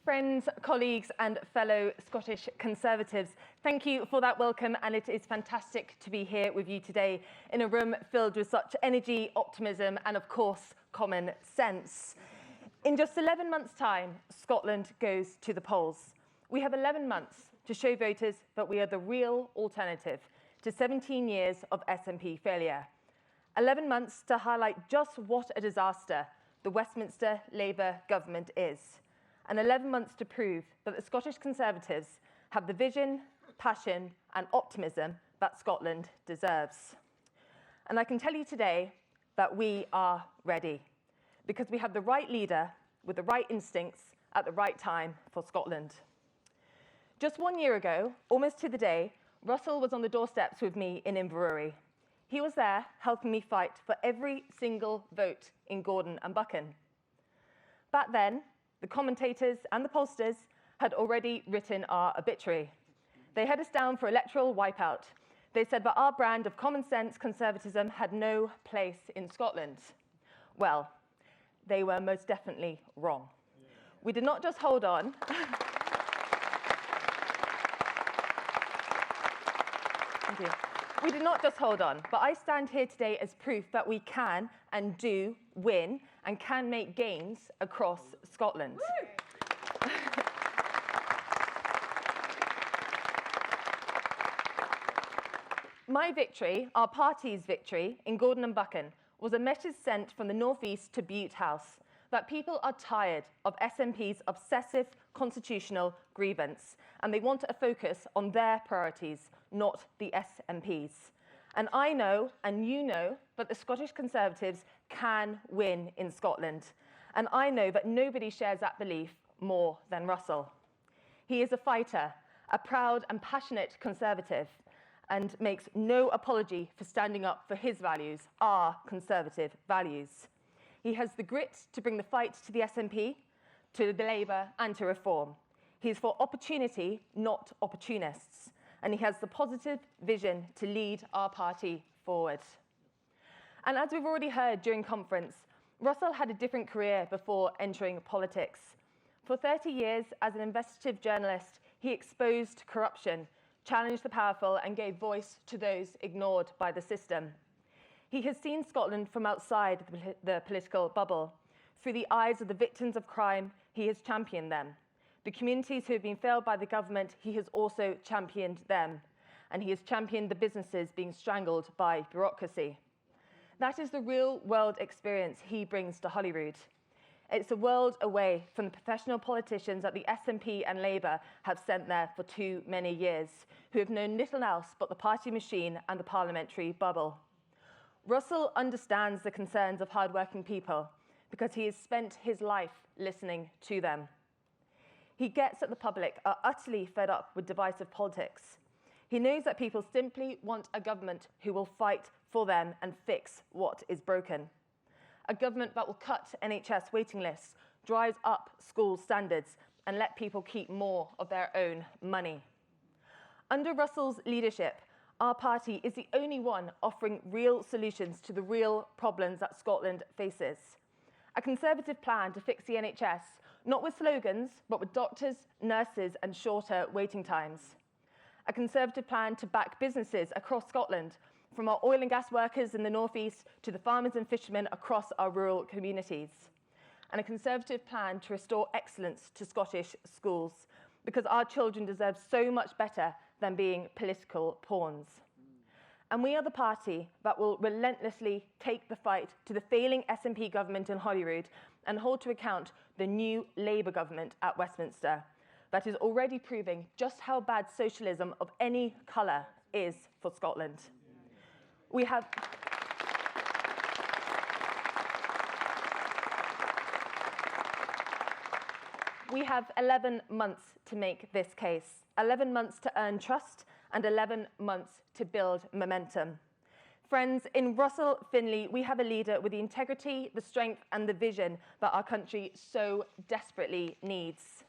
Friends, colleagues and fellow Scottish Conservatives, thank you for that welcome, and it is fantastic to be here with you today in a room filled with such energy, optimism and, of course, common sense. In just 11 months' time, Scotland goes to the polls. We have 11 months to show voters that we are the real alternative to 17 years of SNP failure. 11 months to highlight just what a disaster the Westminster Labour government is. And 11 months to prove that the Scottish Conservatives have the vision, passion and optimism that Scotland deserves. And I can tell you today that we are ready, because we have the right leader with the right instincts at the right time for Scotland. Just 1 year ago, almost to the day, Russell was on the doorsteps with me in Inverurie. He was there helping me fight for every single vote in Gordon and Buchan. Back then, the commentators and the pollsters had already written our obituary. They had us down for electoral wipeout. They said that our brand of common sense conservatism had no place in Scotland. Well, they were most definitely wrong. We did not just hold on. Thank you. We did not just hold on, but I stand here today as proof that we can and do win and can make gains across Scotland. My victory, our party's victory, in Gordon and Buchan was a message sent from the North East to Bute House that people are tired of SNP's obsessive constitutional grievance, and they want a focus on their priorities, not the SNP's. And I know, and you know, that the Scottish Conservatives can win in Scotland. And I know that nobody shares that belief more than Russell. He is a fighter, a proud and passionate Conservative, and makes no apology for standing up for his values, our Conservative values. He has the grit to bring the fight to the SNP, to the Labour and to reform. He is for opportunity, not opportunists. And he has the positive vision to lead our party forward. And as we've already heard during conference, Russell had a different career before entering politics. For 30 years as an investigative journalist, he exposed corruption, challenged the powerful and gave voice to those ignored by the system. He has seen Scotland from outside the political bubble. Through the eyes of the victims of crime, he has championed them. The communities who have been failed by the government, he has also championed them. And he has championed the businesses being strangled by bureaucracy. That is the real-world experience he brings to Holyrood. It's a world away from the professional politicians that the SNP and Labour have sent there for too many years, who have known little else but the party machine and the parliamentary bubble. Russell understands the concerns of hard-working people because he has spent his life listening to them. He gets that the public are utterly fed up with divisive politics. He knows that people simply want a government who will fight for them and fix what is broken. A government that will cut NHS waiting lists, drive up school standards, and let people keep more of their own money. Under Russell's leadership, our party is the only one offering real solutions to the real problems that Scotland faces. A Conservative plan to fix the NHS, not with slogans, but with doctors, nurses and shorter waiting times. A Conservative plan to back businesses across Scotland, from our oil and gas workers in the North East to the farmers and fishermen across our rural communities. And a Conservative plan to restore excellence to Scottish schools, because our children deserve so much better than being political pawns. And we are the party that will relentlessly take the fight to the failing SNP government in Holyrood and hold to account the new Labour government at Westminster that is already proving just how bad socialism of any colour is for Scotland. We have 11 months to make this case, 11 months to earn trust and 11 months to build momentum. Friends, in Russell Findlay, we have a leader with the integrity, the strength and the vision that our country so desperately needs.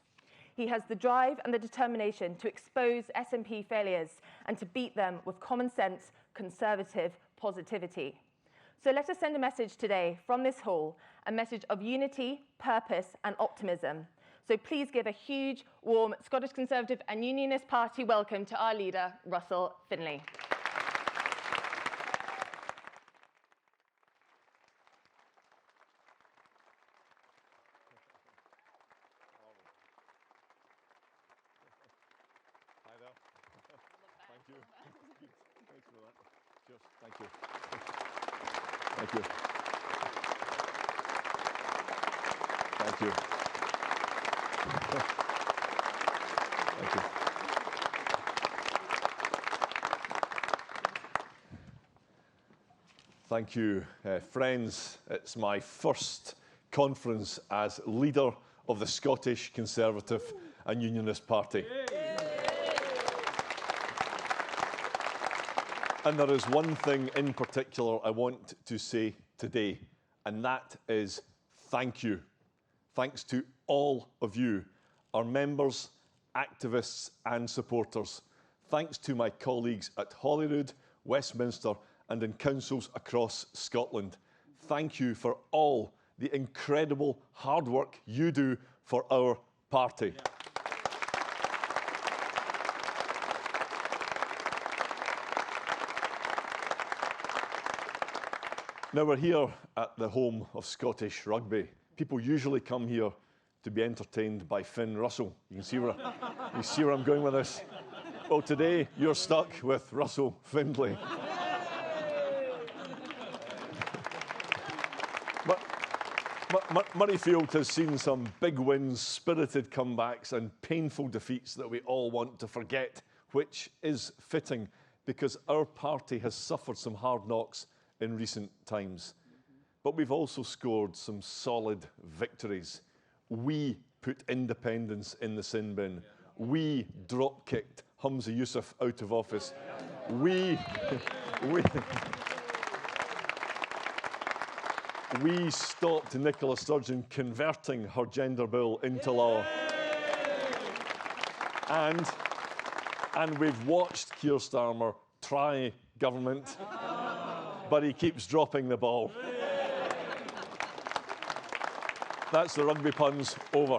He has the drive and the determination to expose SNP failures and to beat them with common sense, Conservative positivity. So let us send a message today from this hall, a message of unity, purpose and optimism, So please give a huge, warm Scottish Conservative and Unionist Party welcome to our leader, Russell Findlay. Hi there. Thank you. Thanks for that. Cheers. Thank you. Thank you. Thank you. Thank you. Thank you, friends. It's my first conference as leader of the Scottish Conservative and Unionist Party. And there is one thing in particular I want to say today, and that is thank you. Thanks to all of you, our members, activists and supporters. Thanks to my colleagues at Holyrood, Westminster and in councils across Scotland. Thank you for all the incredible hard work you do for our party. Yeah. Now we're here at the home of Scottish rugby. People usually come here to be entertained by Finn Russell. You see where I'm going with this? Well, today you're stuck with Russell Findlay. Murrayfield has seen some big wins, spirited comebacks and painful defeats that we all want to forget, which is fitting because our party has suffered some hard knocks in recent times. But we've also scored some solid victories. We put independence in the sin bin. We drop-kicked Humza Yousaf out of office. We stopped Nicola Sturgeon converting her gender bill into law. And we've watched Keir Starmer try government, but he keeps dropping the ball. That's the rugby puns over.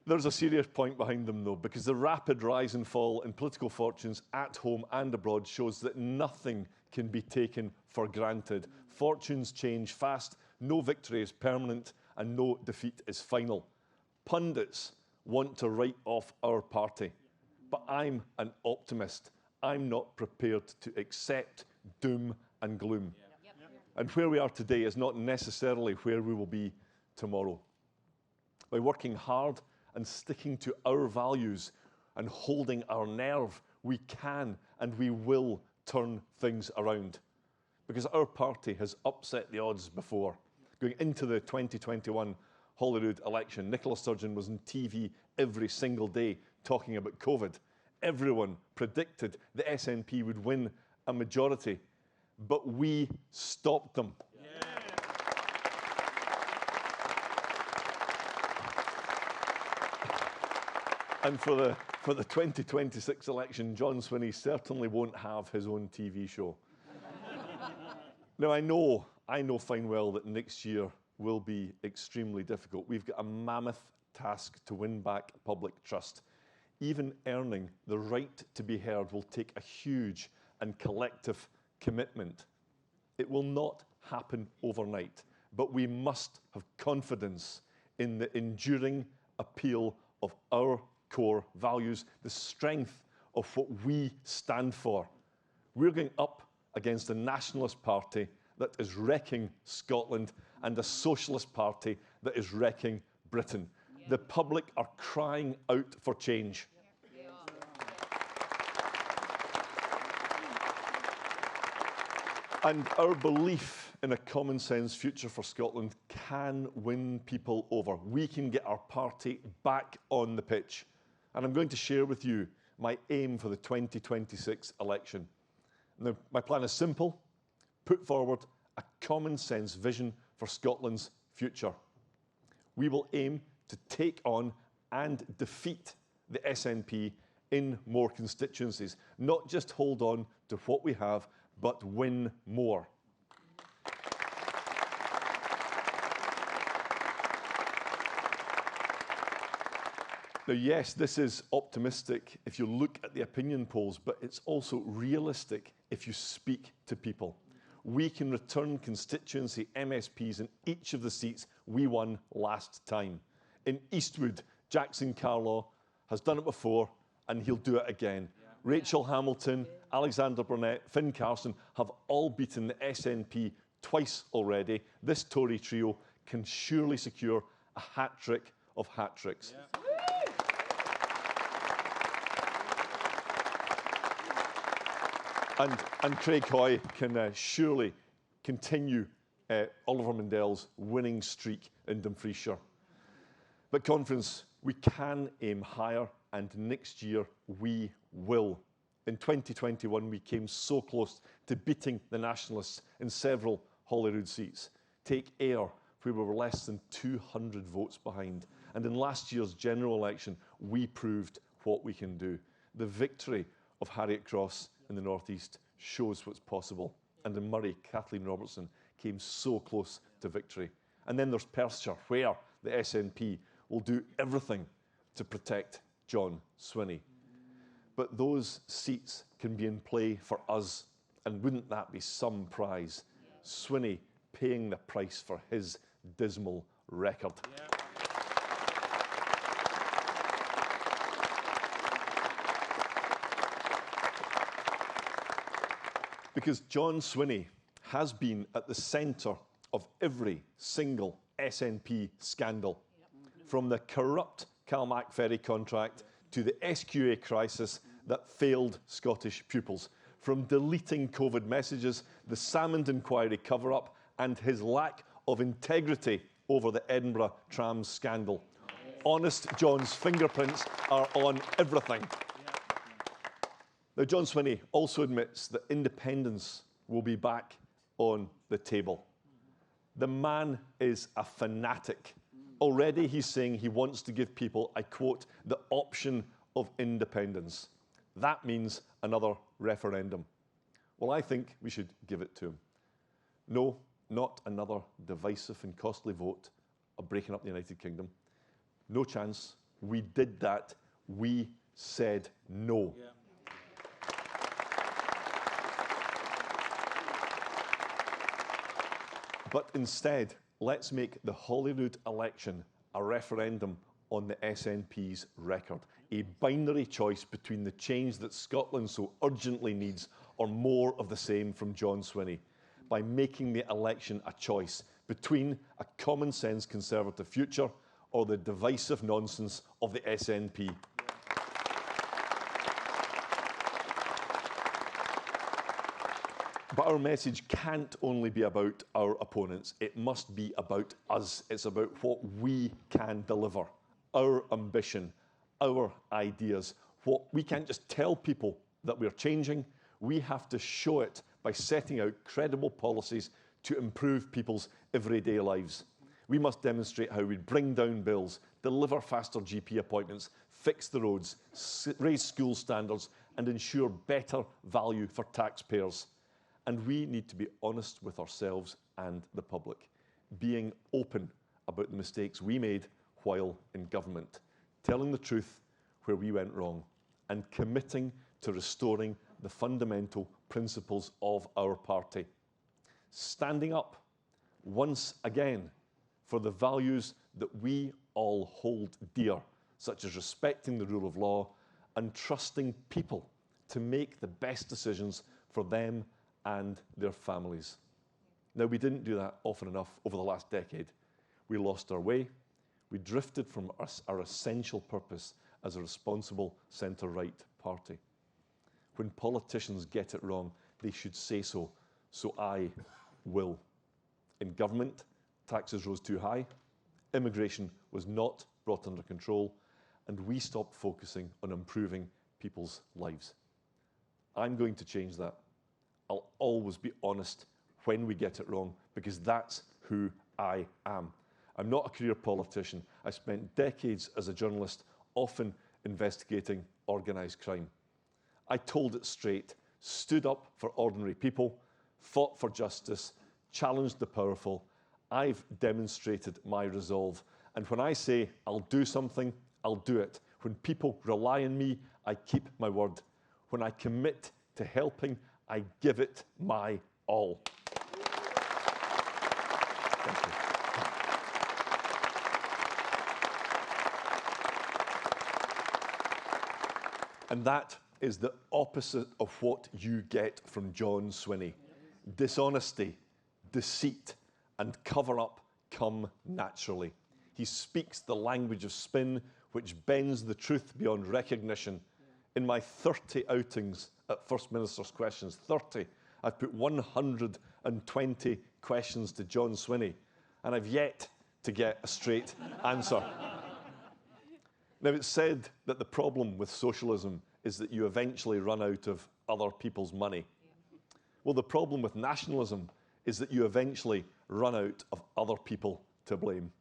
There's a serious point behind them, though, because the rapid rise and fall in political fortunes at home and abroad shows that nothing can be taken for granted. Fortunes change fast, no victory is permanent, and no defeat is final. Pundits want to write off our party, but I'm an optimist. I'm not prepared to accept doom and gloom. And where we are today is not necessarily where we will be tomorrow. By working hard and sticking to our values and holding our nerve, we can and we will turn things around. Because our party has upset the odds before. Going into the 2021 Holyrood election, Nicola Sturgeon was on TV every single day talking about COVID. Everyone predicted the SNP would win a majority, but we stopped them. Yeah. And for the 2026 election, John Swinney certainly won't have his own TV show. Now, I know fine well that next year will be extremely difficult. We've got a mammoth task to win back public trust. Even earning the right to be heard will take a huge and collective commitment. It will not happen overnight, but we must have confidence in the enduring appeal of our core values, the strength of what we stand for. We're going up against a nationalist party that is wrecking Scotland and a socialist party that is wrecking Britain. Yeah. The public are crying out for change. Yeah. And our belief in a common sense future for Scotland can win people over. We can get our party back on the pitch. And I'm going to share with you my aim for the 2026 election. Now, my plan is simple: put forward a common sense vision for Scotland's future. We will aim to take on and defeat the SNP in more constituencies, not just hold on to what we have, but win more. Now, yes, this is optimistic if you look at the opinion polls, but it's also realistic if you speak to people. We can return constituency MSPs in each of the seats we won last time. In Eastwood, Jackson Carlaw has done it before, and he'll do it again. Rachel Hamilton, Alexander Burnett, Finn Carson have all beaten the SNP twice already. This Tory trio can surely secure a hat-trick of hat-tricks. And Craig Hoy can surely continue Oliver Mundell's winning streak in Dumfriesshire. But conference, we can aim higher, and next year we will. In 2021, we came so close to beating the Nationalists in several Holyrood seats. Take Ayr, where we were less than 200 votes behind. And in last year's general election, we proved what we can do. The victory of Harriet Cross in the North East shows what's possible. And in Murray, Kathleen Robertson came so close to victory. And then there's Perthshire, where the SNP will do everything to protect John Swinney. But those seats can be in play for us, and wouldn't that be some prize? Swinney paying the price for his dismal record. Because John Swinney has been at the centre of every single SNP scandal, from the corrupt Calmac ferry contract to the SQA crisis that failed Scottish pupils, from deleting COVID messages, the Salmond inquiry cover-up, and his lack of integrity over the Edinburgh tram scandal. Honest John's fingerprints are on everything. Now, John Swinney also admits that independence will be back on the table. The man is a fanatic. Already he's saying he wants to give people, I quote, the option of independence. That means another referendum. Well, I think we should give it to him. No, not another divisive and costly vote of breaking up the United Kingdom. No chance. We did that. We said no. Yeah. But instead, let's make the Holyrood election a referendum on the SNP's record, a binary choice between the change that Scotland so urgently needs or more of the same from John Swinney, by making the election a choice between a common-sense Conservative future or the divisive nonsense of the SNP. But our message can't only be about our opponents. It must be about us. It's about what we can deliver, our ambition, our ideas. What we can't just tell people that we're changing. We have to show it by setting out credible policies to improve people's everyday lives. We must demonstrate how we bring down bills, deliver faster GP appointments, fix the roads, raise school standards, and ensure better value for taxpayers. And we need to be honest with ourselves and the public, being open about the mistakes we made while in government, telling the truth where we went wrong, and committing to restoring the fundamental principles of our party. Standing up once again for the values that we all hold dear, such as respecting the rule of law and trusting people to make the best decisions for them and their families. Now, we didn't do that often enough over the last decade. We lost our way. We drifted from our essential purpose as a responsible centre-right party. When politicians get it wrong, they should say so. So I will. In government, taxes rose too high, immigration was not brought under control, and we stopped focusing on improving people's lives. I'm going to change that. I'll always be honest when we get it wrong, because that's who I am. I'm not a career politician. I spent decades as a journalist, often investigating organised crime. I told it straight, stood up for ordinary people, fought for justice, challenged the powerful. I've demonstrated my resolve. And when I say I'll do something, I'll do it. When people rely on me, I keep my word. When I commit to helping, I give it my all. Thank you. And that is the opposite of what you get from John Swinney. Dishonesty, deceit, and cover-up come naturally. He speaks the language of spin, which bends the truth beyond recognition. In my 30 outings at First Minister's Questions, 30, I've put 120 questions to John Swinney, and I've yet to get a straight answer. Now, it's said that the problem with socialism is that you eventually run out of other people's money. Well, the problem with nationalism is that you eventually run out of other people to blame.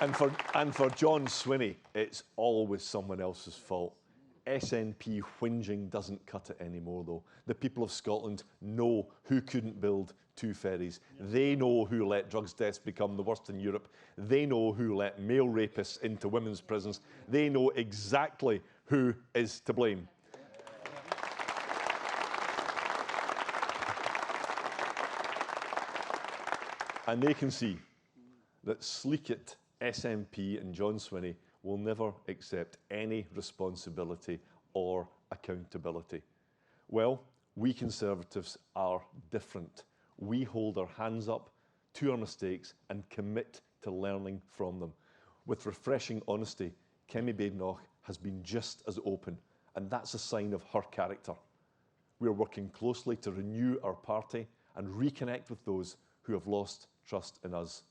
And for John Swinney, it's always someone else's fault. SNP whinging doesn't cut it anymore, though. The people of Scotland know who couldn't build 2 ferries. They know who let drugs deaths become the worst in Europe. They know who let male rapists into women's prisons. They know exactly who is to blame. And they can see that Sleekit, SNP and John Swinney will never accept any responsibility or accountability. Well, we Conservatives are different. We hold our hands up to our mistakes and commit to learning from them. With refreshing honesty, Kemi Badenoch has been just as open, and that's a sign of her character. We are working closely to renew our party and reconnect with those who have lost trust in us.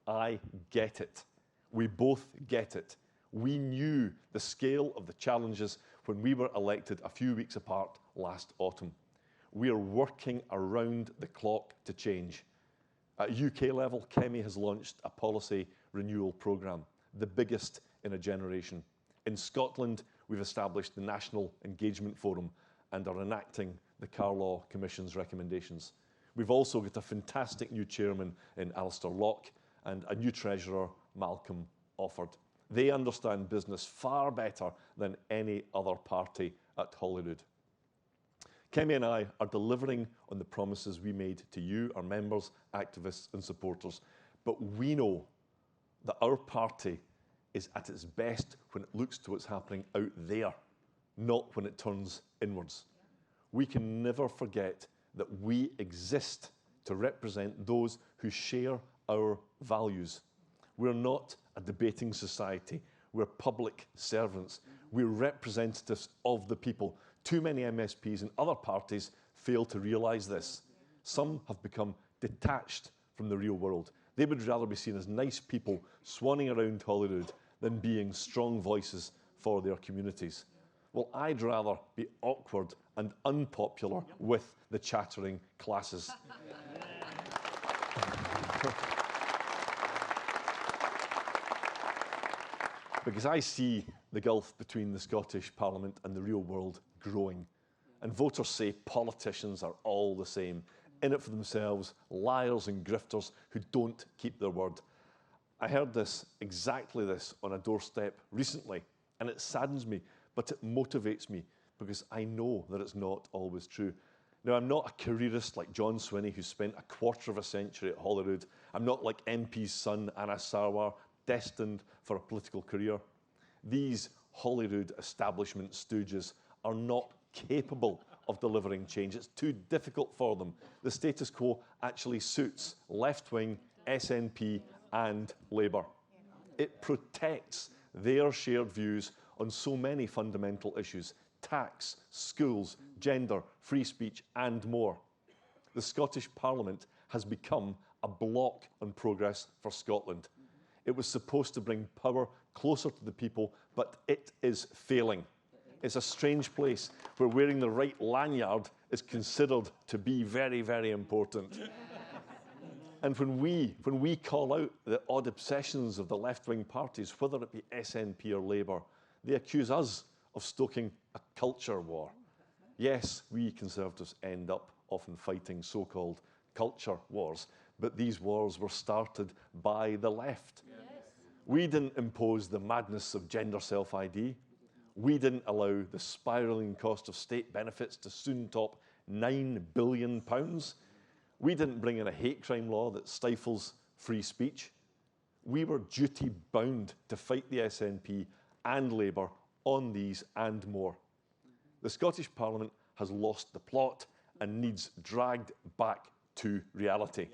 I get it. We both get it. We knew the scale of the challenges when we were elected a few weeks apart last autumn. We are working around the clock to change. At UK level, Kemi has launched a policy renewal programme, the biggest in a generation. In Scotland, we've established the National Engagement Forum and are enacting the Carlaw Commission's recommendations. We've also got a fantastic new chairman in Alistair Locke and a new treasurer, Malcolm Offord. They understand business far better than any other party at Holyrood. Kemi and I are delivering on the promises we made to you, our members, activists and supporters. But we know that our party is at its best when it looks to what's happening out there, not when it turns inwards. We can never forget that we exist to represent those who share our values. We're not a debating society. We're public servants. We're representatives of the people. Too many MSPs and other parties fail to realise this. Some have become detached from the real world. They would rather be seen as nice people swanning around Holyrood than being strong voices for their communities. Well, I'd rather be awkward and unpopular with the chattering classes. Because I see the gulf between the Scottish Parliament and the real world growing. And voters say politicians are all the same, in it for themselves, liars and grifters who don't keep their word. I heard exactly this on a doorstep recently, and it saddens me, but it motivates me because I know that it's not always true. Now, I'm not a careerist like John Swinney, who spent a quarter of a century at Holyrood. I'm not like MP's son, Anas Sarwar, destined for a political career. These Holyrood establishment stooges are not capable of delivering change. It's too difficult for them. The status quo actually suits left-wing, SNP and Labour. It protects their shared views on so many fundamental issues: tax, schools, gender, free speech and more. The Scottish Parliament has become a block on progress for Scotland. It was supposed to bring power closer to the people, but it is failing. It's a strange place where wearing the right lanyard is considered to be very, very important. And when we call out the odd obsessions of the left-wing parties, whether it be SNP or Labour, they accuse us of stoking a culture war. Yes, we Conservatives end up often fighting so-called culture wars, But these wars were started by the left. Yes. We didn't impose the madness of gender self-ID. We didn't allow the spiralling cost of state benefits to soon top £9 billion. We didn't bring in a hate crime law that stifles free speech. We were duty-bound to fight the SNP and Labour on these and more. The Scottish Parliament has lost the plot and needs dragged back to reality.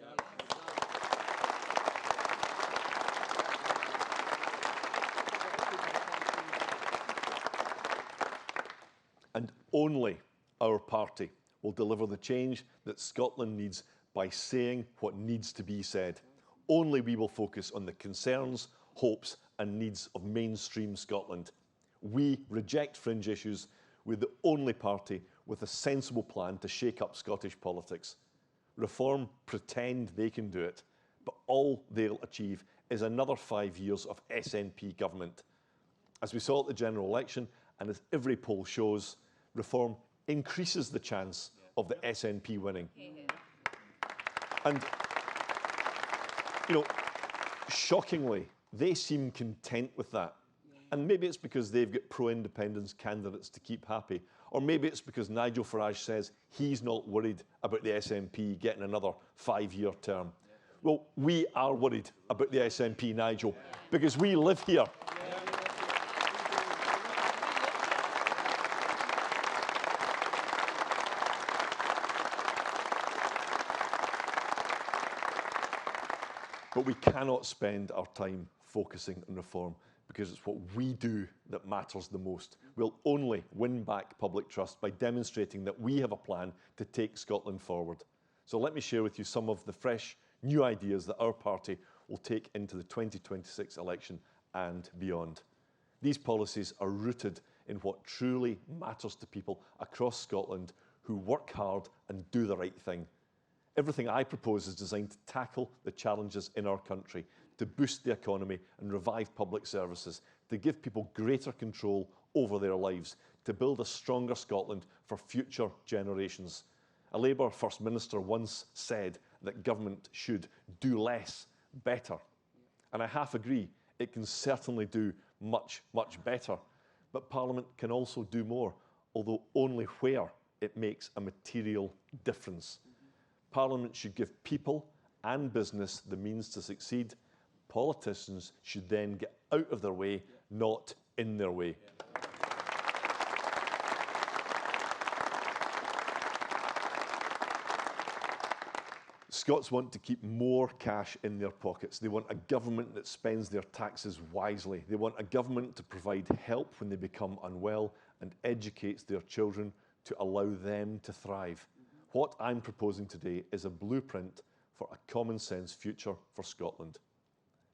And only our party will deliver the change that Scotland needs by saying what needs to be said. Only we will focus on the concerns, hopes and needs of mainstream Scotland. We reject fringe issues. We're the only party with a sensible plan to shake up Scottish politics. Reform pretend they can do it, but all they'll achieve is another 5 years of SNP government. As we saw at the general election, and as every poll shows, Reform increases the chance of the SNP winning. And, you know, shockingly, they seem content with that. And maybe it's because they've got pro-independence candidates to keep happy. Or maybe it's because Nigel Farage says he's not worried about the SNP getting another 5-year term. Well, we are worried about the SNP, Nigel, because we live here. But we cannot spend our time focusing on reform because it's what we do that matters the most. We'll only win back public trust by demonstrating that we have a plan to take Scotland forward. So let me share with you some of the fresh, new ideas that our party will take into the 2026 election and beyond. These policies are rooted in what truly matters to people across Scotland who work hard and do the right thing. Everything I propose is designed to tackle the challenges in our country, to boost the economy and revive public services, to give people greater control over their lives, to build a stronger Scotland for future generations. A Labour First Minister once said that government should do less, better. And I half agree, it can certainly do much, much better. But Parliament can also do more, although only where it makes a material difference. Parliament should give people and business the means to succeed. Politicians should then get out of their way, not in their way. Scots want to keep more cash in their pockets. They want a government that spends their taxes wisely. They want a government to provide help when they become unwell and educates their children to allow them to thrive. What I'm proposing today is a blueprint for a common sense future for Scotland.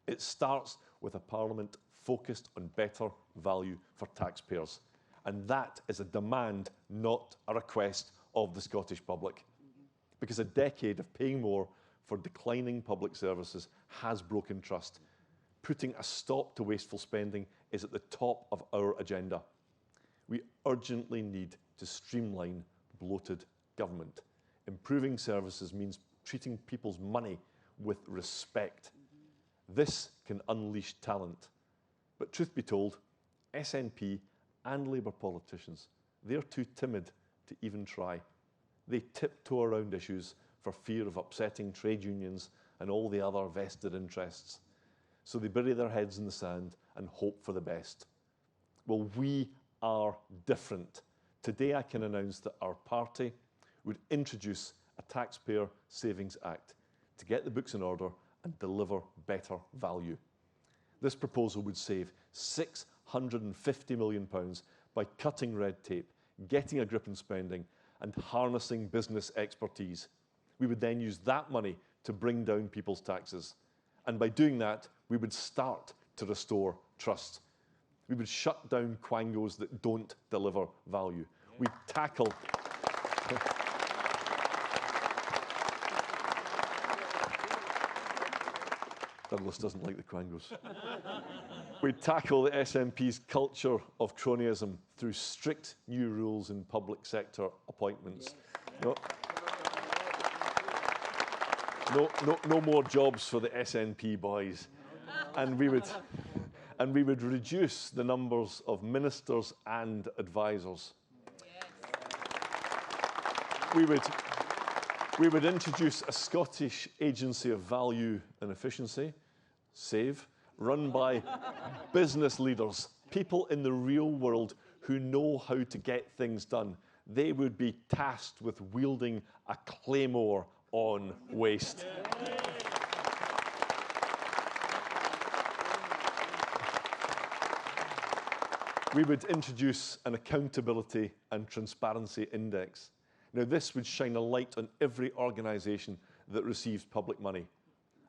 It starts with a Parliament focused on better value for taxpayers. And that is a demand, not a request of the Scottish public. Because a decade of paying more for declining public services has broken trust. Putting a stop to wasteful spending is at the top of our agenda. We urgently need to streamline bloated government. Improving services means treating people's money with respect. This can unleash talent. But truth be told, SNP and Labour politicians, they're too timid to even try. They tiptoe around issues for fear of upsetting trade unions and all the other vested interests. So they bury their heads in the sand and hope for the best. Well, we are different. Today I can announce that our party would introduce a Taxpayer Savings Act to get the books in order and deliver better value. This proposal would save £650 million by cutting red tape, getting a grip on spending and harnessing business expertise. We would then use that money to bring down people's taxes. And by doing that, we would start to restore trust. We would shut down quangos that don't deliver value. We'd tackle... Douglas doesn't like the quangos. We'd tackle the SNP's culture of cronyism through strict new rules in public sector appointments. Yes. You know, No more jobs for the SNP boys. And we would reduce the numbers of ministers and advisors. We would introduce a Scottish Agency of Value and Efficiency, SAVE, run by business leaders, people in the real world who know how to get things done. They would be tasked with wielding a claymore on waste. We would introduce an accountability and transparency index. Now, this would shine a light on every organisation that receives public money.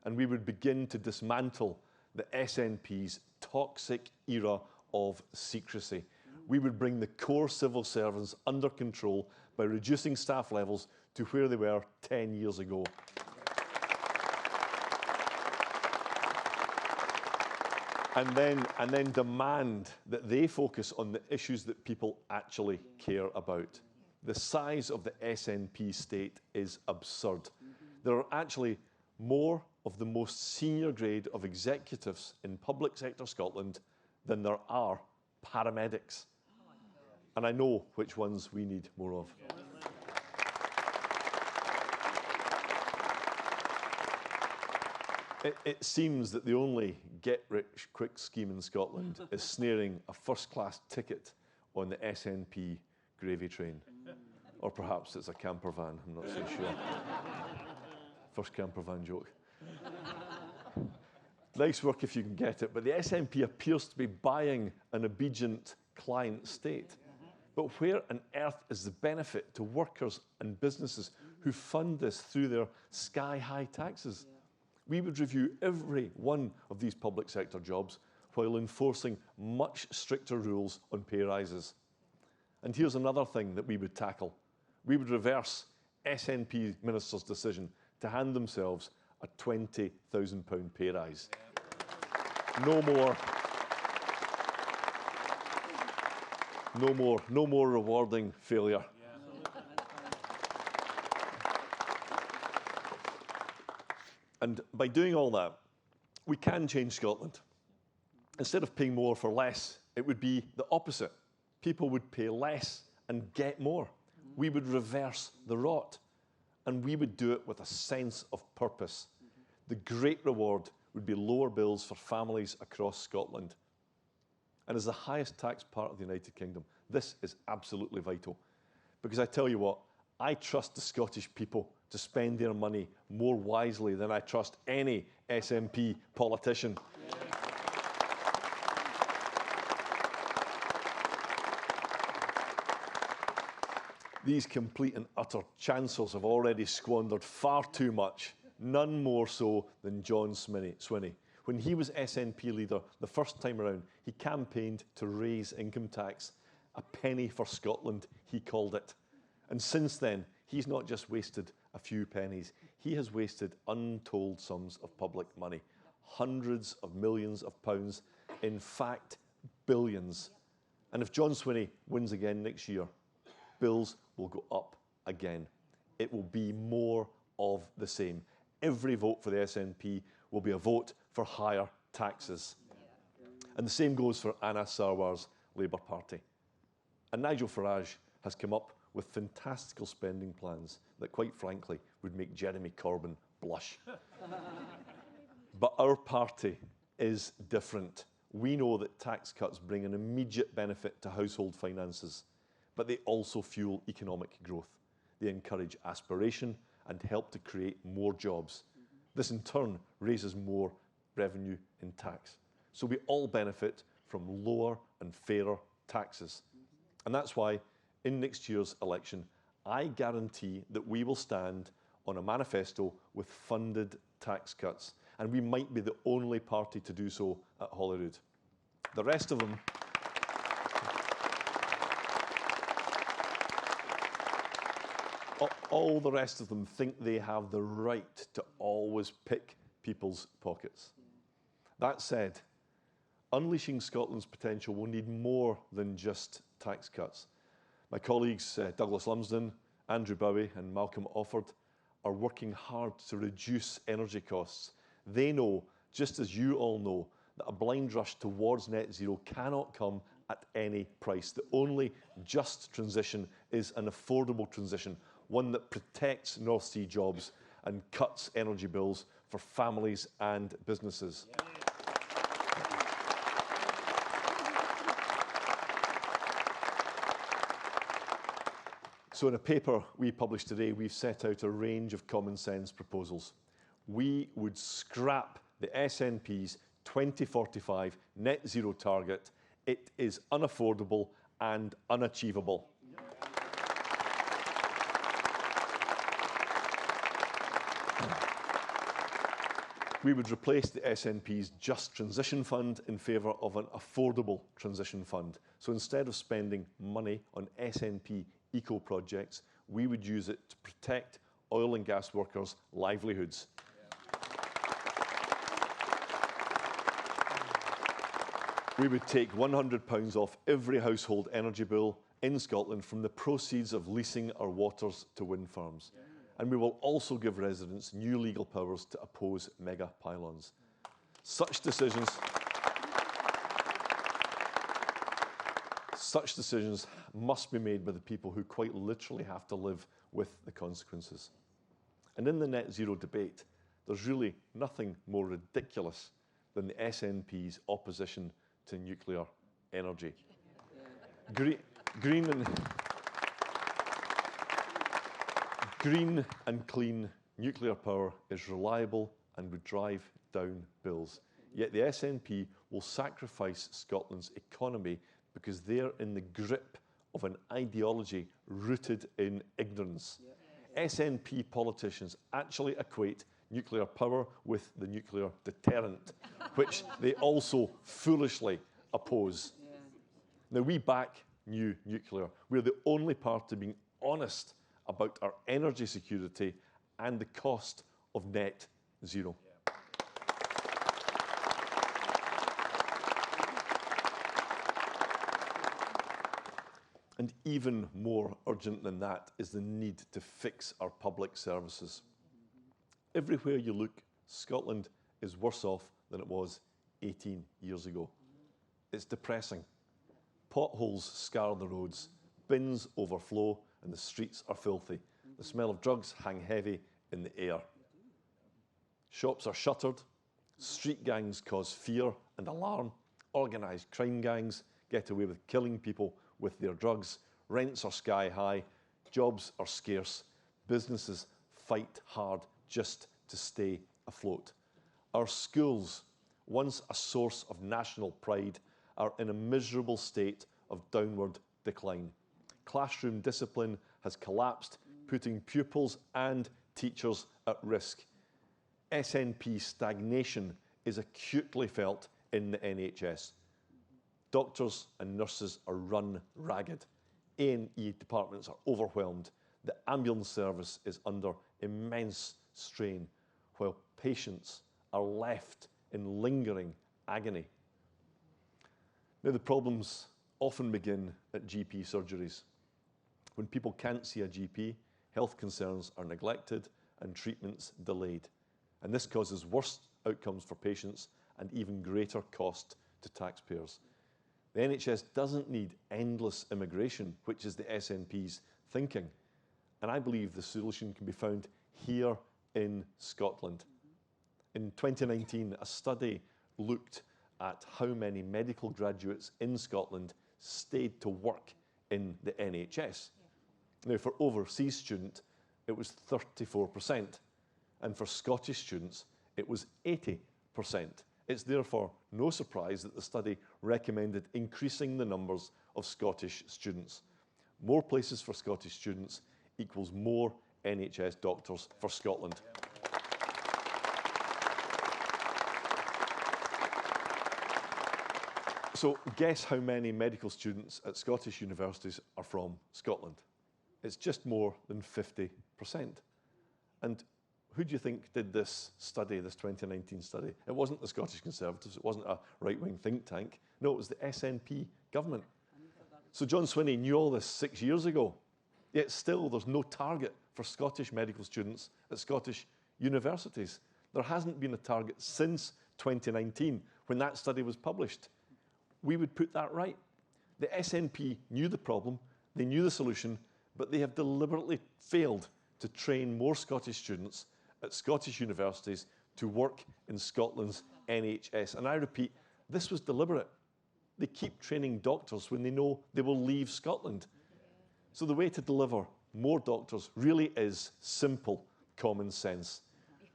And we would begin to dismantle the SNP's toxic era of secrecy. We would bring the core civil servants under control by reducing staff levels to where they were 10 years ago. And then demand that they focus on the issues that people actually care about. The size of the SNP state is absurd. There are actually more of the most senior grade of executives in public sector Scotland than there are paramedics. And I know which ones we need more of. It seems that the only get-rich-quick scheme in Scotland is snaring a first-class ticket on the SNP gravy train. Or perhaps it's a camper van, I'm not so sure. First camper van joke. Nice work if you can get it, but the SNP appears to be buying an obedient client state. But where on earth is the benefit to workers and businesses who fund this through their sky-high taxes? We would review every one of these public sector jobs while enforcing much stricter rules on pay rises. And here's another thing that we would tackle. We would reverse SNP ministers' decision to hand themselves a £20,000 pay rise. No more rewarding failure. And by doing all that, we can change Scotland. Instead of paying more for less, it would be the opposite. People would pay less and get more. We would reverse the rot, and we would do it with a sense of purpose. The great reward would be lower bills for families across Scotland. And as the highest tax part of the United Kingdom, this is absolutely vital. Because I tell you what, I trust the Scottish people to spend their money more wisely than I trust any SNP politician. These complete and utter chancellors have already squandered far too much, none more so than John Swinney. When he was SNP leader the first time around, he campaigned to raise income tax. A penny for Scotland, he called it. And since then, he's not just wasted a few pennies, he has wasted untold sums of public money. Hundreds of millions of pounds, in fact, billions. And if John Swinney wins again next year, bills will go up again. It will be more of the same. Every vote for the SNP will be a vote for higher taxes. And the same goes for Anna Sarwar's Labour Party. And Nigel Farage has come up with fantastical spending plans that, quite frankly, would make Jeremy Corbyn blush. But our party is different. We know that tax cuts bring an immediate benefit to household finances, but they also fuel economic growth. They encourage aspiration and help to create more jobs. This in turn raises more revenue in tax. So we all benefit from lower and fairer taxes. And that's why in next year's election, I guarantee that we will stand on a manifesto with funded tax cuts. And we might be the only party to do so at Holyrood. The rest of them all the rest of them think they have the right to always pick people's pockets. That said, unleashing Scotland's potential will need more than just tax cuts. My colleagues Douglas Lumsden, Andrew Bowie and Malcolm Offord are working hard to reduce energy costs. They know, just as you all know, that a blind rush towards net zero cannot come at any price. The only just transition is an affordable transition, one that protects North Sea jobs and cuts energy bills for families and businesses. So in a paper we published today, we've set out a range of common sense proposals. We would scrap the SNP's 2045 net zero target. It is unaffordable and unachievable. We would replace the SNP's Just Transition Fund in favour of an affordable transition fund. So instead of spending money on SNP eco projects, we would use it to protect oil and gas workers' livelihoods. We would take £100 off every household energy bill in Scotland from the proceeds of leasing our waters to wind farms. And we will also give residents new legal powers to oppose mega pylons. Such decisions must be made by the people who quite literally have to live with the consequences. And in the net zero debate, there's really nothing more ridiculous than the SNP's opposition to nuclear energy. Green and clean nuclear power is reliable and would drive down bills. Yet the SNP will sacrifice Scotland's economy because they're in the grip of an ideology rooted in ignorance. SNP politicians actually equate nuclear power with the nuclear deterrent, which they also foolishly oppose. Now, we back new nuclear. We're the only party being honest about our energy security and the cost of net zero. And even more urgent than that is the need to fix our public services. Everywhere you look, Scotland is worse off than it was 18 years ago. It's depressing. Potholes scar the roads, bins overflow, and the streets are filthy. The smell of drugs hang heavy in the air. Shops are shuttered. Street gangs cause fear and alarm. Organised crime gangs get away with killing people with their drugs. Rents are sky high. Jobs are scarce. Businesses fight hard just to stay afloat. Our schools, once a source of national pride, are in a miserable state of downward decline. Classroom discipline has collapsed, putting pupils and teachers at risk. SNP stagnation is acutely felt in the NHS. Doctors and nurses are run ragged. A&E departments are overwhelmed. The ambulance service is under immense strain, while patients are left in lingering agony. Now, the problems often begin at GP surgeries. When people can't see a GP, health concerns are neglected and treatments delayed. And this causes worse outcomes for patients and even greater cost to taxpayers. The NHS doesn't need endless immigration, which is the SNP's thinking. And I believe the solution can be found here in Scotland. In 2019, a study looked at how many medical graduates in Scotland stayed to work in the NHS. Now, for overseas students, it was 34%, and for Scottish students, it was 80%. It's therefore no surprise that the study recommended increasing the numbers of Scottish students. More places for Scottish students equals more NHS doctors for Scotland. So guess how many medical students at Scottish universities are from Scotland? It's just more than 50%. And who do you think did this study, this 2019 study? It wasn't the Scottish Conservatives, it wasn't a right-wing think tank. No, it was the SNP government. So John Swinney knew all this 6 years ago, yet still there's no target for for Scottish medical students at Scottish universities. There hasn't been a target since 2019, when that study was published. We would put that right. The SNP knew the problem, they knew the solution, but they have deliberately failed to train more Scottish students at Scottish universities to work in Scotland's NHS. And I repeat, this was deliberate. They keep training doctors when they know they will leave Scotland. So the way to deliver more doctors really is simple common sense.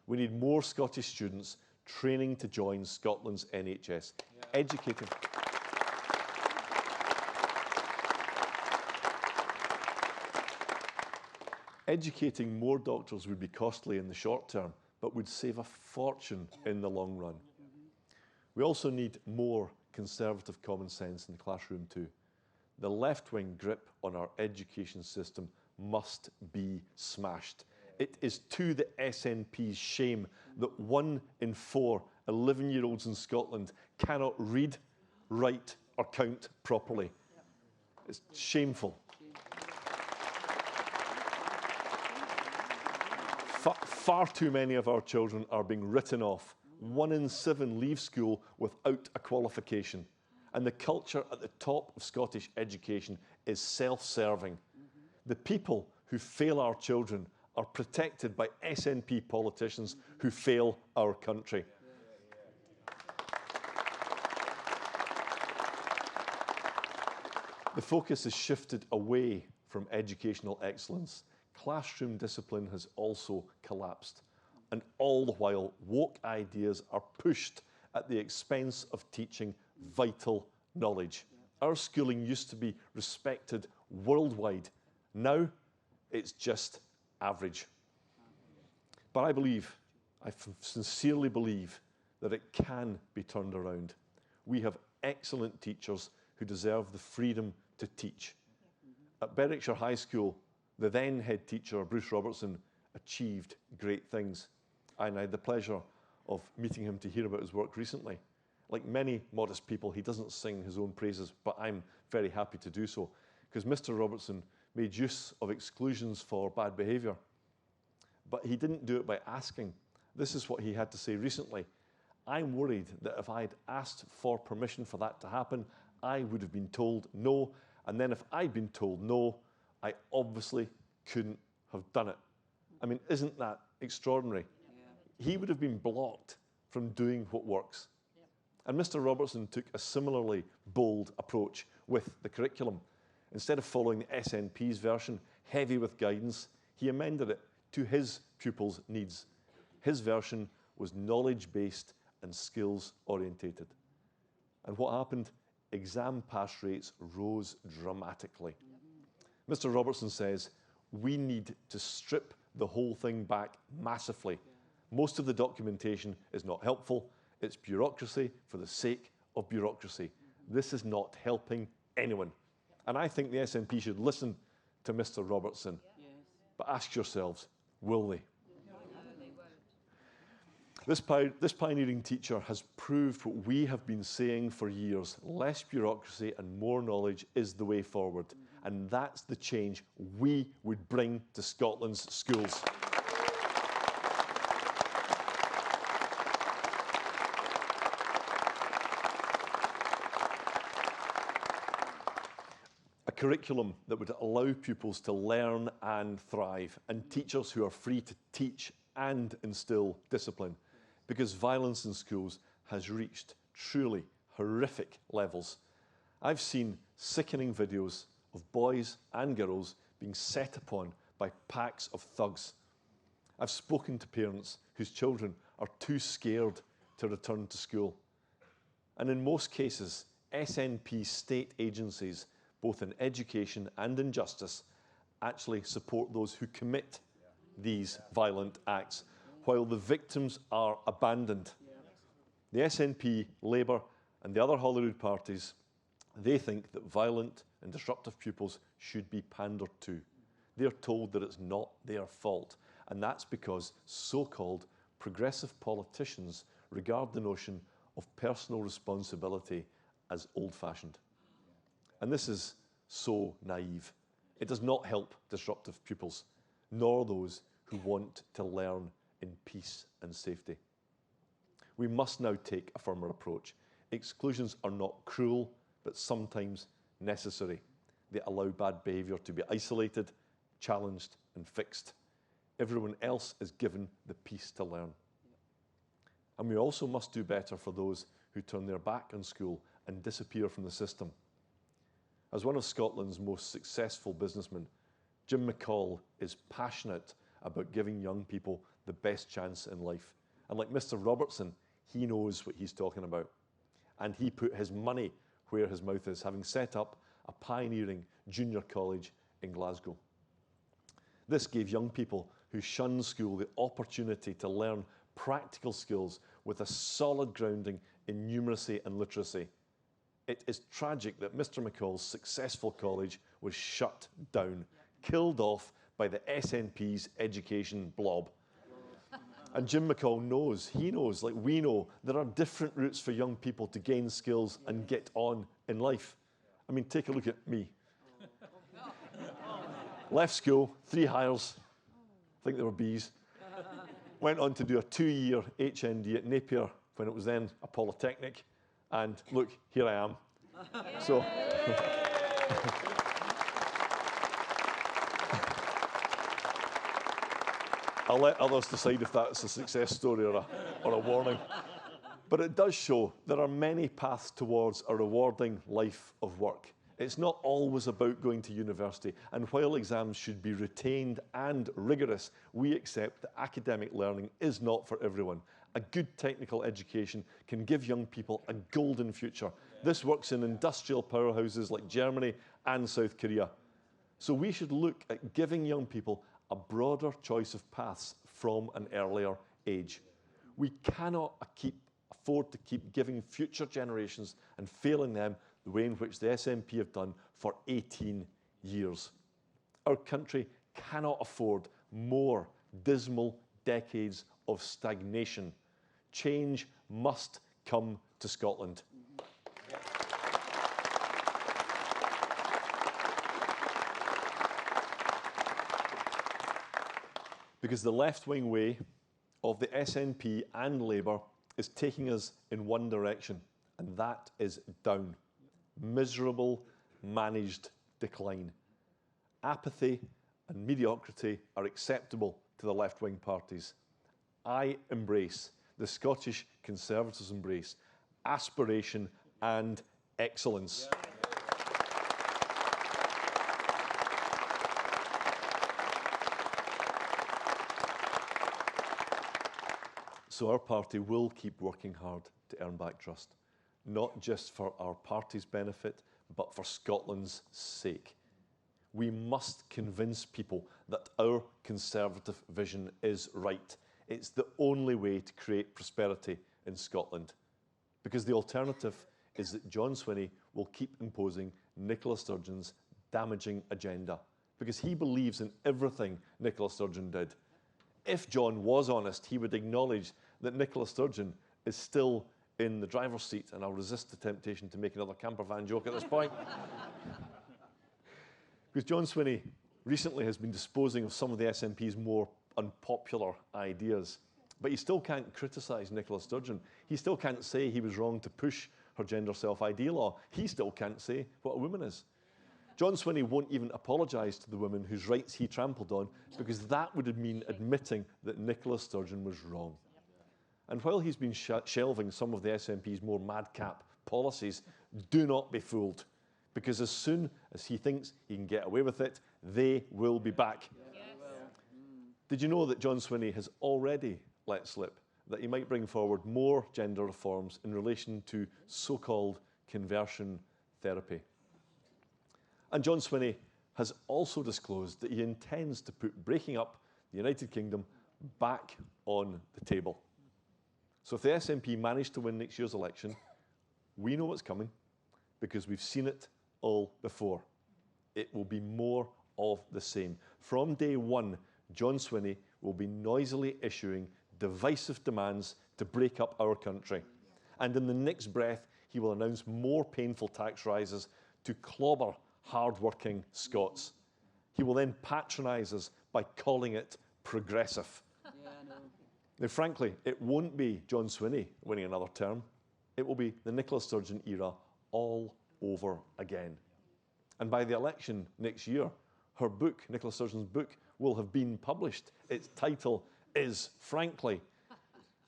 We need more Scottish students training to join Scotland's NHS. Educating more doctors would be costly in the short term, but would save a fortune in the long run. We also need more conservative common sense in the classroom too. The left-wing grip on our education system must be smashed. It is to the SNP's shame that 1 in 4 11-year-olds in Scotland cannot read, write, or count properly. It's shameful. Far too many of our children are being written off. 1 in 7 leave school without a qualification. And the culture at the top of Scottish education is self-serving. The people who fail our children are protected by SNP politicians who fail our country. The focus has shifted away from educational excellence. Classroom discipline has also collapsed. And all the while, woke ideas are pushed at the expense of teaching vital knowledge. Our schooling used to be respected worldwide. Now, it's just average. But I sincerely believe that it can be turned around. We have excellent teachers who deserve the freedom to teach. At Berwickshire High School, the then head teacher, Bruce Robertson, achieved great things. And I had the pleasure of meeting him to hear about his work recently. Like many modest people, he doesn't sing his own praises, but I'm very happy to do so, because Mr. Robertson made use of exclusions for bad behaviour. But he didn't do it by asking. This is what he had to say recently. I'm worried that if I'd asked for permission for that to happen, I would have been told no. And then if I'd been told no, I obviously couldn't have done it. I mean, isn't that extraordinary? Yeah. He would have been blocked from doing what works. Yeah. And Mr. Robertson took a similarly bold approach with the curriculum. Instead of following the SNP's version, heavy with guidance, he amended it to his pupils' needs. His version was knowledge-based and skills-orientated. And what happened? Exam pass rates rose dramatically. Mr. Robertson says, we need to strip the whole thing back massively. Most of the documentation is not helpful. It's bureaucracy for the sake of bureaucracy. This is not helping anyone. And I think the SNP should listen to Mr. Robertson. But ask yourselves, will they? This pioneering teacher has proved what we have been saying for years. Less bureaucracy and more knowledge is the way forward. And that's the change we would bring to Scotland's schools. A curriculum that would allow pupils to learn and thrive, and teachers who are free to teach and instill discipline. Because violence in schools has reached truly horrific levels. I've seen sickening videos of boys and girls being set upon by packs of thugs. I've spoken to parents whose children are too scared to return to school. And in most cases, SNP state agencies, both in education and in justice, actually support those who commit these violent acts, while the victims are abandoned. The SNP, Labour and the other Holyrood parties, they think that violent and disruptive pupils should be pandered to. They're told that it's not their fault, and that's because so-called progressive politicians regard the notion of personal responsibility as old-fashioned. And this is so naive. It does not help disruptive pupils. nor those who want to learn in peace and safety. We must now take a firmer approach. Exclusions are not cruel, but sometimes necessary. They allow bad behaviour to be isolated, challenged and fixed. Everyone else is given the peace to learn. And we also must do better for those who turn their back on school and disappear from the system. As one of Scotland's most successful businessmen, Jim McCall is passionate about giving young people the best chance in life. And like Mr. Robertson, he knows what he's talking about. And he put his money where his mouth is, having set up a pioneering junior college in Glasgow. This gave young people who shun school the opportunity to learn practical skills with a solid grounding in numeracy and literacy. It is tragic that Mr. McCall's successful college was shut down, killed off by the SNP's education blob. And Jim McCall knows, he knows, like we know, there are different routes for young people to gain skills and get on in life. I mean, take a look at me. Left school, 3 hires, I think they were Bs. Went on to do a 2-year HND at Napier when it was then a polytechnic. And look, here I am. So, I'll let others decide if that's a success story or a warning. But it does show there are many paths towards a rewarding life of work. It's not always about going to university, and while exams should be retained and rigorous, we accept that academic learning is not for everyone. A good technical education can give young people a golden future. This works in industrial powerhouses like Germany and South Korea. So we should look at giving young people a broader choice of paths from an earlier age. We cannot afford to keep giving future generations and failing them the way in which the SNP have done for 18 years. Our country cannot afford more dismal decades of stagnation. Change must come to Scotland. Because the left-wing way of the SNP and Labour is taking us in one direction, and that is down. Miserable, managed decline. Apathy and mediocrity are acceptable to the left-wing parties. I embrace, the Scottish Conservatives embrace, aspiration and excellence. So our party will keep working hard to earn back trust, not just for our party's benefit, but for Scotland's sake. We must convince people that our Conservative vision is right. It's the only way to create prosperity in Scotland. Because the alternative is that John Swinney will keep imposing Nicola Sturgeon's damaging agenda, because he believes in everything Nicola Sturgeon did. If John was honest, he would acknowledge that Nicola Sturgeon is still in the driver's seat, and I'll resist the temptation to make another camper van joke at this point. Because John Swinney recently has been disposing of some of the SNP's more unpopular ideas, but he still can't criticise Nicola Sturgeon. He still can't say he was wrong to push her gender self-ID law. He still can't say what a woman is. John Swinney won't even apologise to the women whose rights he trampled on, because that would mean admitting that Nicola Sturgeon was wrong. And while he's been shelving some of the SNP's more madcap policies, do not be fooled, because as soon as he thinks he can get away with it, they will be back. Yes. Did you know that John Swinney has already let slip that he might bring forward more gender reforms in relation to so-called conversion therapy? And John Swinney has also disclosed that he intends to put breaking up the United Kingdom back on the table. So if the SNP manage to win next year's election, we know what's coming, because we've seen it all before. It will be more of the same. From day one, John Swinney will be noisily issuing divisive demands to break up our country. And in the next breath, he will announce more painful tax rises to clobber hard-working Scots. He will then patronise us by calling it progressive. Yeah, I know. Now, frankly, it won't be John Swinney winning another term. It will be the Nicola Sturgeon era all over again. And by the election next year, her book, Nicola Sturgeon's book, will have been published. Its title is, frankly,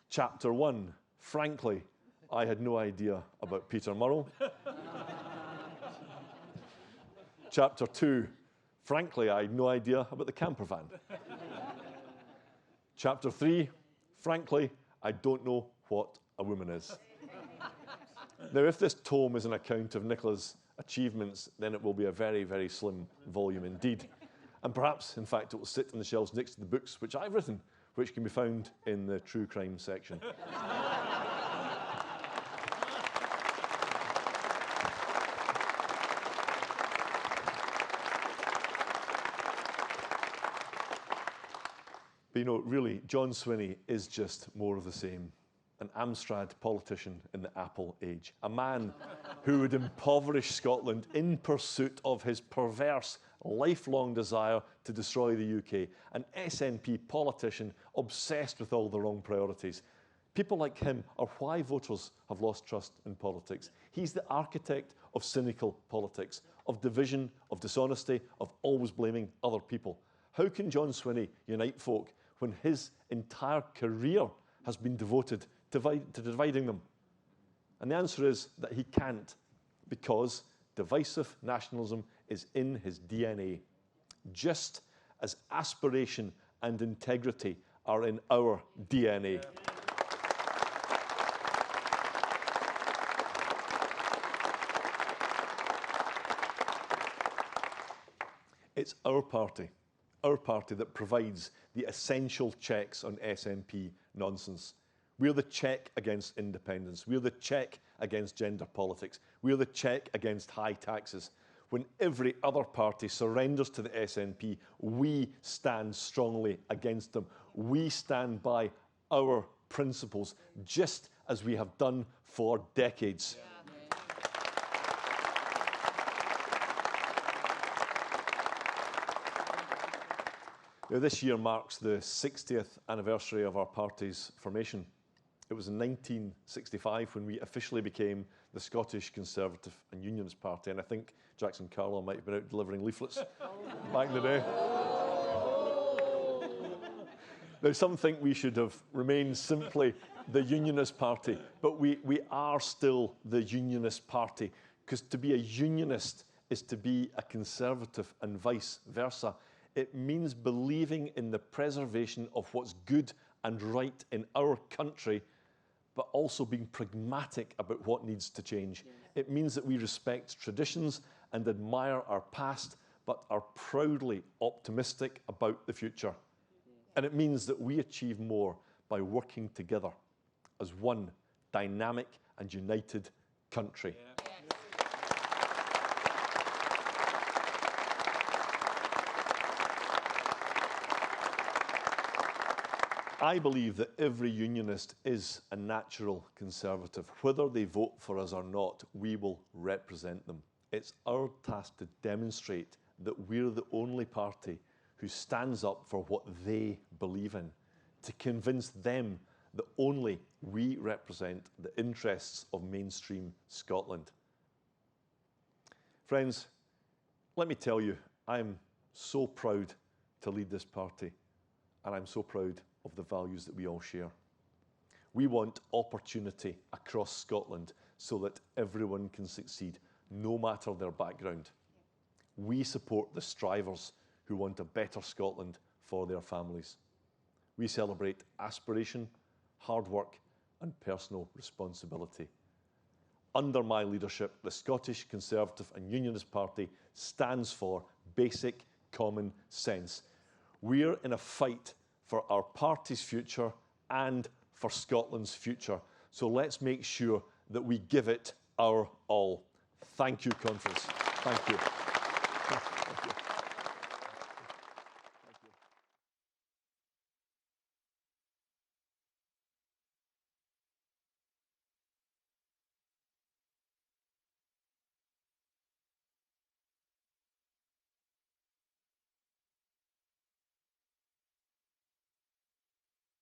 Chapter 1, Frankly, I had no idea about Peter Murrell. Chapter 2, Frankly, I had no idea about the camper van. Chapter 3, Frankly, I don't know what a woman is. Now, if this tome is an account of Nicola's achievements, then it will be a very, very slim volume indeed. And perhaps, in fact, it will sit on the shelves next to the books which I've written, which can be found in the true crime section. But you know, really, John Swinney is just more of the same. An Amstrad politician in the Apple age. A man who would impoverish Scotland in pursuit of his perverse, lifelong desire to destroy the UK. An SNP politician obsessed with all the wrong priorities. People like him are why voters have lost trust in politics. He's the architect of cynical politics, of division, of dishonesty, of always blaming other people. How can John Swinney unite folk when his entire career has been devoted to dividing them? And the answer is that he can't, because divisive nationalism is in his DNA, just as aspiration and integrity are in our DNA. It's our party that provides the essential checks on SNP nonsense. We're the check against independence. We're the check against gender politics. We're the check against high taxes. When every other party surrenders to the SNP, we stand strongly against them. We stand by our principles, just as we have done for decades. Now, this year marks the 60th anniversary of our party's formation. It was in 1965 when we officially became the Scottish Conservative and Unionist Party, and I think Jackson Carlisle might have been out delivering leaflets back in the day. Now, some think we should have remained simply the Unionist Party, but we are still the Unionist Party, because to be a Unionist is to be a Conservative and vice versa. It means believing in the preservation of what's good and right in our country, but also being pragmatic about what needs to change. It means that we respect traditions and admire our past, but are proudly optimistic about the future. And it means that we achieve more by working together as one dynamic and united country. I believe that every unionist is a natural conservative. Whether they vote for us or not, we will represent them. It's our task to demonstrate that we're the only party who stands up for what they believe in, to convince them that only we represent the interests of mainstream Scotland. Friends, let me tell you, I'm so proud to lead this party, and I'm so proud of the values that we all share. We want opportunity across Scotland so that everyone can succeed, no matter their background. We support the strivers who want a better Scotland for their families. We celebrate aspiration, hard work, and personal responsibility. Under my leadership, the Scottish Conservative and Unionist Party stands for basic common sense. We're in a fight for our party's future and for Scotland's future. So let's make sure that we give it our all. Thank you, conference. Thank you.